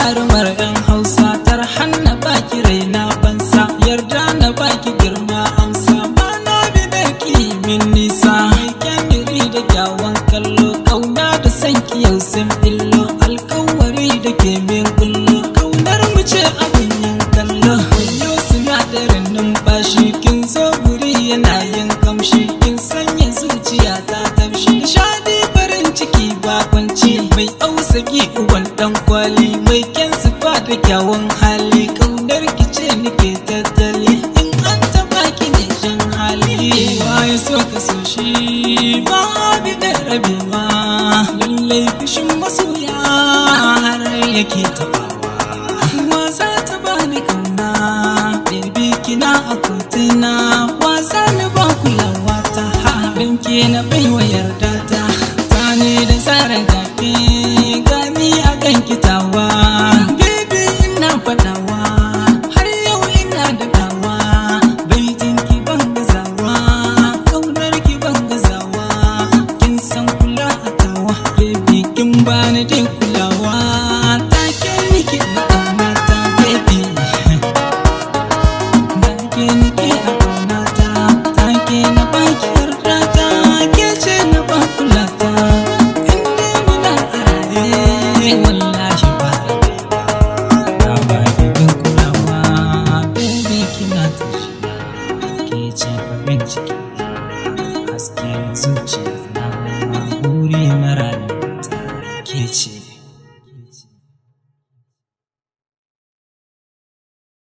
jarumar 'yan Hausa, tarhan na baki raina bansa, yarda na baki girma amsa, bana bidarki min nisa, mai kyamiri da kyawun kallo, kauna da sanki yau sun billo, alkawari da ke min kullo, kaunar mu ce abin yin kallo, wayo sinadarin numfashi, kin zo guri yana yin kamshi, kin sanya zuciya ta tafshi, nishadi farin ciki bakwanci, mai ausaki uban dan kwali, mai kyan sifa da kyawun hali, kaunar ki ce nake tattali, in an taba ki ne jan hali, waye so ka so shi ba bi da rabewa, lallai fushin masoya har yake tabawa, wasa ta bani kauna, baby kina a kotuna, wasa na ba kulawa ta, harin ke na baiwa yarda ta, tane da tsarin gafi gani a kan kitawa,